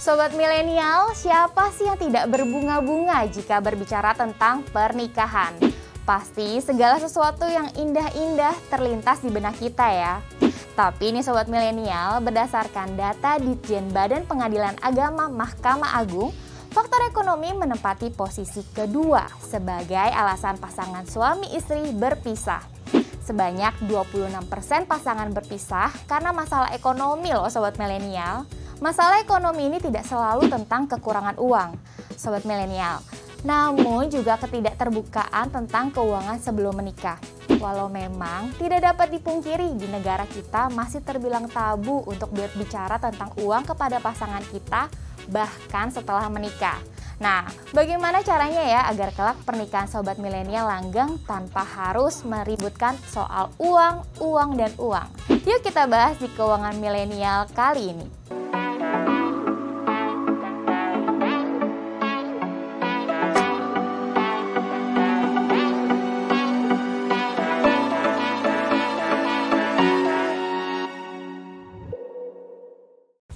Sobat milenial, siapa sih yang tidak berbunga-bunga jika berbicara tentang pernikahan? Pasti segala sesuatu yang indah-indah terlintas di benak kita ya. Tapi nih Sobat milenial, berdasarkan data Ditjen Badan Pengadilan Agama Mahkamah Agung, faktor ekonomi menempati posisi kedua sebagai alasan pasangan suami istri berpisah. Sebanyak 26% pasangan berpisah karena masalah ekonomi loh Sobat milenial. Masalah ekonomi ini tidak selalu tentang kekurangan uang, Sobat milenial. Namun juga ketidakterbukaan tentang keuangan sebelum menikah. Walau memang tidak dapat dipungkiri di negara kita masih terbilang tabu untuk berbicara tentang uang kepada pasangan kita bahkan setelah menikah. Nah, bagaimana caranya ya agar kelak pernikahan Sobat milenial langgeng tanpa harus meributkan soal uang, dan uang? Yuk kita bahas di Keuangan Milenial kali ini.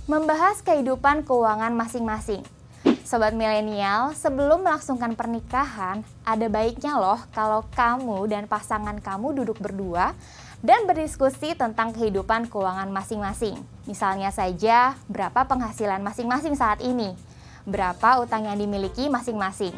Membahas kehidupan keuangan masing-masing. Sobat milenial, sebelum melangsungkan pernikahan, ada baiknya loh kalau kamu dan pasangan kamu duduk berdua dan berdiskusi tentang kehidupan keuangan masing-masing. Misalnya saja, berapa penghasilan masing-masing saat ini, berapa utang yang dimiliki masing-masing.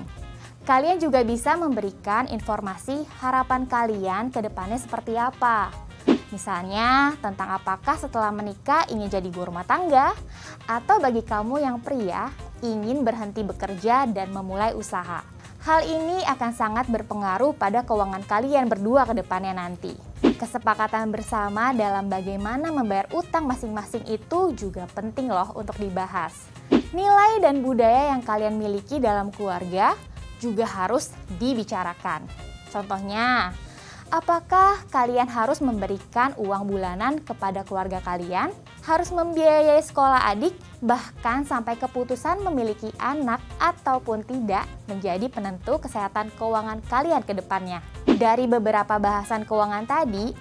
Kalian juga bisa memberikan informasi harapan kalian ke depannya seperti apa. Misalnya tentang apakah setelah menikah ingin jadi ibu rumah tangga, atau bagi kamu yang pria ingin berhenti bekerja dan memulai usaha. Hal ini akan sangat berpengaruh pada keuangan kalian berdua ke depannya nanti. Kesepakatan bersama dalam bagaimana membayar utang masing-masing itu juga penting loh untuk dibahas. Nilai dan budaya yang kalian miliki dalam keluarga juga harus dibicarakan. Contohnya, apakah kalian harus memberikan uang bulanan kepada keluarga kalian? Harus membiayai sekolah adik? Bahkan sampai keputusan memiliki anak ataupun tidak menjadi penentu kesehatan keuangan kalian ke depannya. Dari beberapa bahasan keuangan tadi,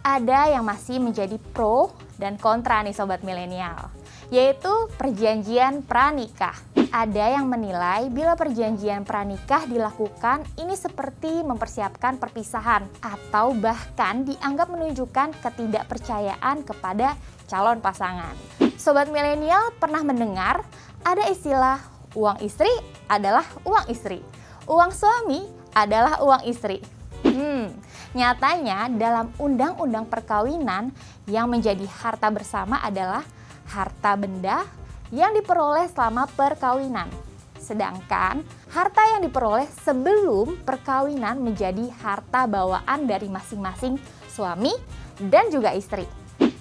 ada yang masih menjadi pro dan kontra nih Sobat milenial, yaitu perjanjian pranikah. Ada yang menilai bila perjanjian pranikah dilakukan ini seperti mempersiapkan perpisahan atau bahkan dianggap menunjukkan ketidakpercayaan kepada calon pasangan. Sobat milenial pernah mendengar ada istilah uang istri adalah uang istri, uang suami adalah uang istri. Nyatanya dalam undang-undang perkawinan yang menjadi harta bersama adalah harta benda yang diperoleh selama perkawinan. Sedangkan harta yang diperoleh sebelum perkawinan menjadi harta bawaan dari masing-masing suami dan juga istri.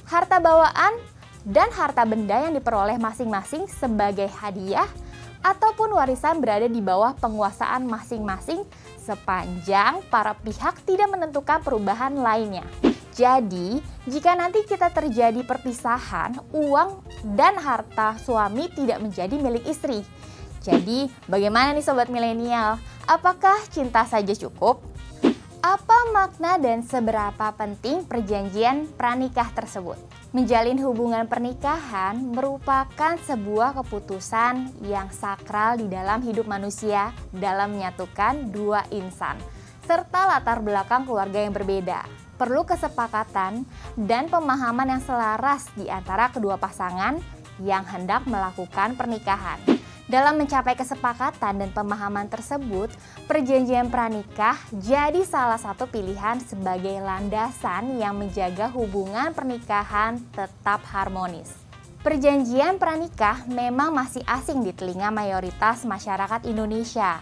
Harta bawaan dan harta benda yang diperoleh masing-masing sebagai hadiah ataupun warisan berada di bawah penguasaan masing-masing sepanjang para pihak tidak menentukan perubahan lainnya. Jadi, jika nanti kita terjadi perpisahan, uang dan harta suami tidak menjadi milik istri. Jadi, bagaimana nih Sobat milenial? Apakah cinta saja cukup? Apa makna dan seberapa penting perjanjian pranikah tersebut? Menjalin hubungan pernikahan merupakan sebuah keputusan yang sakral di dalam hidup manusia dalam menyatukan dua insan, serta latar belakang keluarga yang berbeda. Perlu kesepakatan dan pemahaman yang selaras di antara kedua pasangan yang hendak melakukan pernikahan. Dalam mencapai kesepakatan dan pemahaman tersebut, perjanjian pranikah jadi salah satu pilihan sebagai landasan yang menjaga hubungan pernikahan tetap harmonis. Perjanjian pranikah memang masih asing di telinga mayoritas masyarakat Indonesia.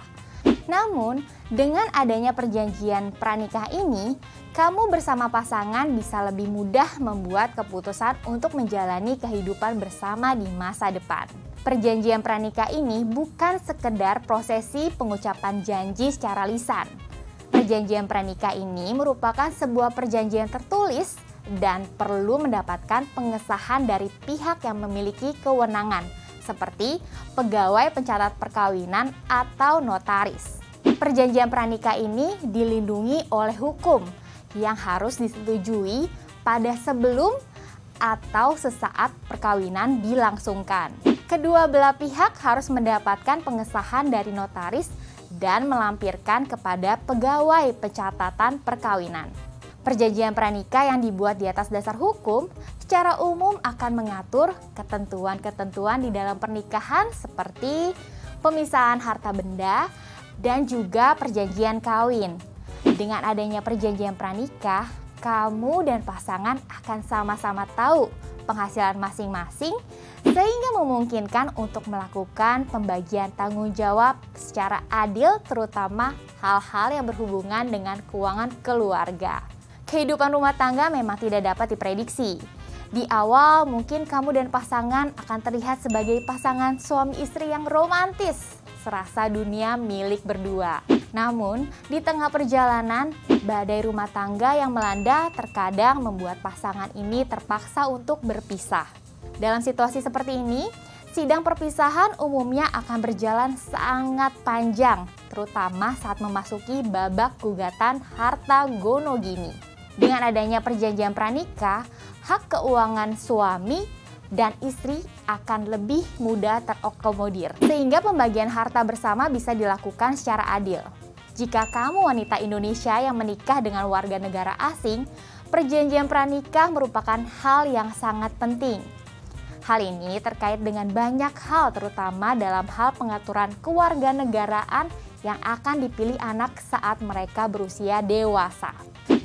Namun, dengan adanya perjanjian pranikah ini, kamu bersama pasangan bisa lebih mudah membuat keputusan untuk menjalani kehidupan bersama di masa depan. Perjanjian pranikah ini bukan sekedar prosesi pengucapan janji secara lisan. Perjanjian pranikah ini merupakan sebuah perjanjian tertulis dan perlu mendapatkan pengesahan dari pihak yang memiliki kewenangan, seperti pegawai pencatat perkawinan atau notaris. Perjanjian pranikah ini dilindungi oleh hukum yang harus disetujui pada sebelum atau sesaat perkawinan dilangsungkan. Kedua belah pihak harus mendapatkan pengesahan dari notaris dan melampirkan kepada pegawai pencatatan perkawinan. Perjanjian pranikah yang dibuat di atas dasar hukum secara umum akan mengatur ketentuan-ketentuan di dalam pernikahan seperti pemisahan harta benda dan juga perjanjian kawin. Dengan adanya perjanjian pranikah, kamu dan pasangan akan sama-sama tahu penghasilan masing-masing sehingga memungkinkan untuk melakukan pembagian tanggung jawab secara adil, terutama hal-hal yang berhubungan dengan keuangan keluarga. Kehidupan rumah tangga memang tidak dapat diprediksi. Di awal mungkin kamu dan pasangan akan terlihat sebagai pasangan suami istri yang romantis, serasa dunia milik berdua. Namun, di tengah perjalanan, badai rumah tangga yang melanda terkadang membuat pasangan ini terpaksa untuk berpisah. Dalam situasi seperti ini, sidang perpisahan umumnya akan berjalan sangat panjang, terutama saat memasuki babak gugatan harta gonogini. Dengan adanya perjanjian pranikah, hak keuangan suami dan istri akan lebih mudah terakomodir, sehingga pembagian harta bersama bisa dilakukan secara adil. Jika kamu wanita Indonesia yang menikah dengan warga negara asing, perjanjian pranikah merupakan hal yang sangat penting. Hal ini terkait dengan banyak hal, terutama dalam hal pengaturan kewarganegaraan yang akan dipilih anak saat mereka berusia dewasa.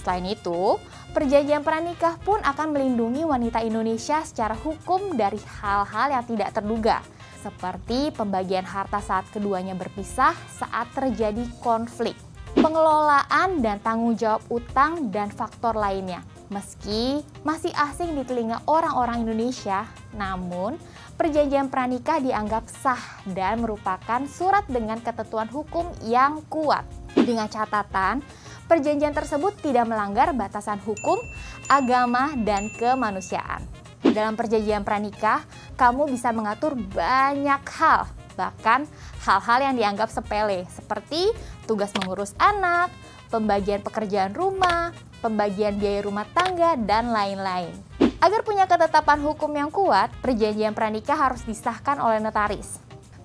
Selain itu, perjanjian pranikah pun akan melindungi wanita Indonesia secara hukum dari hal-hal yang tidak terduga, seperti pembagian harta saat keduanya berpisah saat terjadi konflik, pengelolaan dan tanggung jawab utang, dan faktor lainnya. Meski masih asing di telinga orang-orang Indonesia, namun perjanjian pranikah dianggap sah dan merupakan surat dengan ketentuan hukum yang kuat. Dengan catatan, perjanjian tersebut tidak melanggar batasan hukum, agama, dan kemanusiaan. Dalam perjanjian pranikah, kamu bisa mengatur banyak hal, bahkan hal-hal yang dianggap sepele, seperti tugas mengurus anak, pembagian pekerjaan rumah, pembagian biaya rumah tangga, dan lain-lain. Agar punya ketetapan hukum yang kuat, perjanjian pranikah harus disahkan oleh notaris.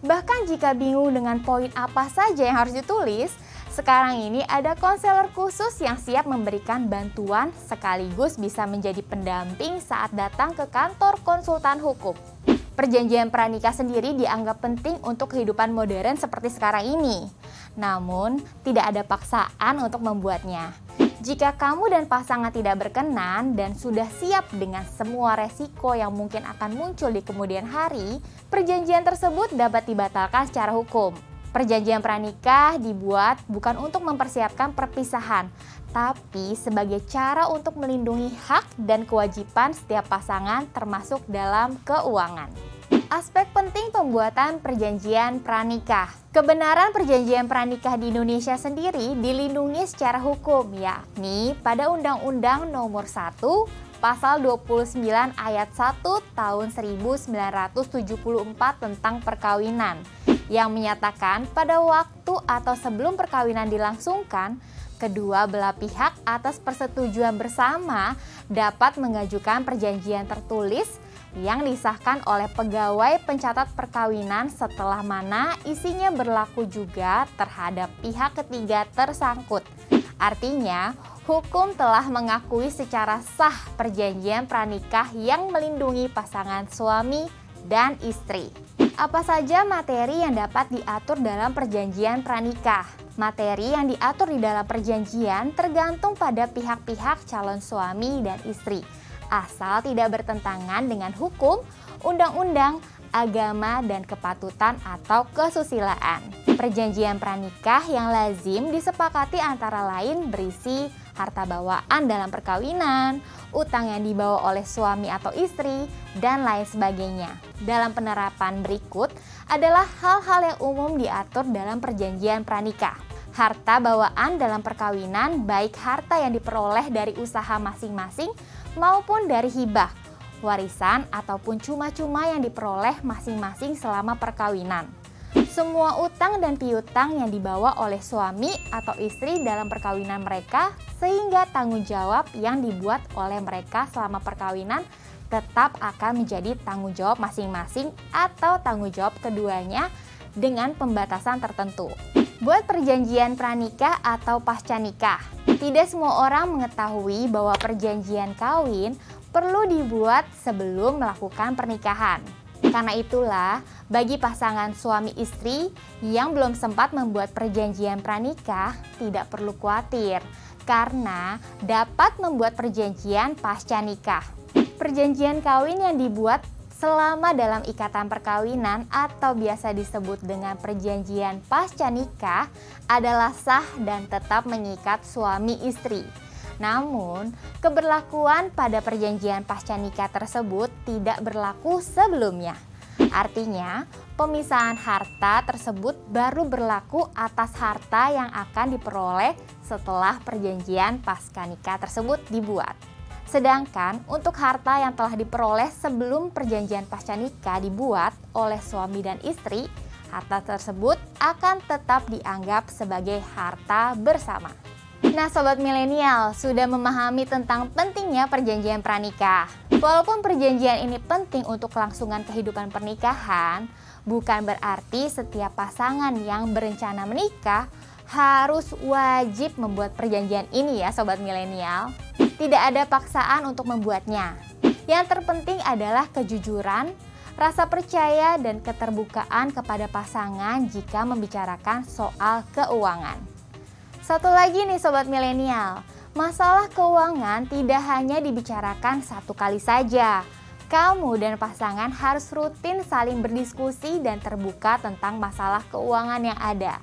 Bahkan jika bingung dengan poin apa saja yang harus ditulis, sekarang ini ada konselor khusus yang siap memberikan bantuan sekaligus bisa menjadi pendamping saat datang ke kantor konsultan hukum. Perjanjian pranikah sendiri dianggap penting untuk kehidupan modern seperti sekarang ini. Namun, tidak ada paksaan untuk membuatnya. Jika kamu dan pasangan tidak berkenan dan sudah siap dengan semua resiko yang mungkin akan muncul di kemudian hari, perjanjian tersebut dapat dibatalkan secara hukum. Perjanjian pranikah dibuat bukan untuk mempersiapkan perpisahan, tapi sebagai cara untuk melindungi hak dan kewajiban setiap pasangan termasuk dalam keuangan. Aspek penting pembuatan perjanjian pranikah. Kebenaran perjanjian pranikah di Indonesia sendiri dilindungi secara hukum, yakni pada Undang-Undang Nomor 1 Pasal 29 Ayat 1 Tahun 1974 tentang perkawinan, yang menyatakan pada waktu atau sebelum perkawinan dilangsungkan, kedua belah pihak atas persetujuan bersama dapat mengajukan perjanjian tertulis yang disahkan oleh pegawai pencatat perkawinan setelah mana isinya berlaku juga terhadap pihak ketiga tersangkut. Artinya, hukum telah mengakui secara sah perjanjian pranikah yang melindungi pasangan suami dan istri. Apa saja materi yang dapat diatur dalam perjanjian pranikah? Materi yang diatur di dalam perjanjian tergantung pada pihak-pihak calon suami dan istri, asal tidak bertentangan dengan hukum, undang-undang, agama, dan kepatutan atau kesusilaan. Perjanjian pranikah yang lazim disepakati antara lain berisi harta bawaan dalam perkawinan, utang yang dibawa oleh suami atau istri, dan lain sebagainya. Dalam penerapan berikut adalah hal-hal yang umum diatur dalam perjanjian pranikah. Harta bawaan dalam perkawinan, baik harta yang diperoleh dari usaha masing-masing maupun dari hibah, warisan, ataupun cuma-cuma yang diperoleh masing-masing selama perkawinan. Semua utang dan piutang yang dibawa oleh suami atau istri dalam perkawinan mereka, sehingga tanggung jawab yang dibuat oleh mereka selama perkawinan tetap akan menjadi tanggung jawab masing-masing atau tanggung jawab keduanya dengan pembatasan tertentu. Buat perjanjian pranikah atau pasca nikah, tidak semua orang mengetahui bahwa perjanjian kawin perlu dibuat sebelum melakukan pernikahan. Karena itulah, bagi pasangan suami istri yang belum sempat membuat perjanjian pranikah, tidak perlu khawatir karena dapat membuat perjanjian pasca nikah. Perjanjian kawin yang dibuat selama dalam ikatan perkawinan atau biasa disebut dengan perjanjian pasca nikah adalah sah dan tetap mengikat suami istri. Namun, keberlakuan pada perjanjian pasca nikah tersebut tidak berlaku sebelumnya. Artinya, pemisahan harta tersebut baru berlaku atas harta yang akan diperoleh setelah perjanjian pasca nikah tersebut dibuat. Sedangkan untuk harta yang telah diperoleh sebelum perjanjian pasca nikah dibuat oleh suami dan istri, harta tersebut akan tetap dianggap sebagai harta bersama. Nah Sobat Milenial, sudah memahami tentang pentingnya perjanjian pranikah. Walaupun perjanjian ini penting untuk kelangsungan kehidupan pernikahan, bukan berarti setiap pasangan yang berencana menikah harus wajib membuat perjanjian ini ya Sobat Milenial. Tidak ada paksaan untuk membuatnya. Yang terpenting adalah kejujuran, rasa percaya dan keterbukaan kepada pasangan jika membicarakan soal keuangan. Satu lagi nih Sobat Milenial, masalah keuangan tidak hanya dibicarakan satu kali saja. Kamu dan pasangan harus rutin saling berdiskusi dan terbuka tentang masalah keuangan yang ada.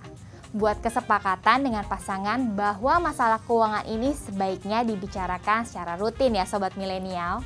Buat kesepakatan dengan pasangan bahwa masalah keuangan ini sebaiknya dibicarakan secara rutin ya Sobat Milenial.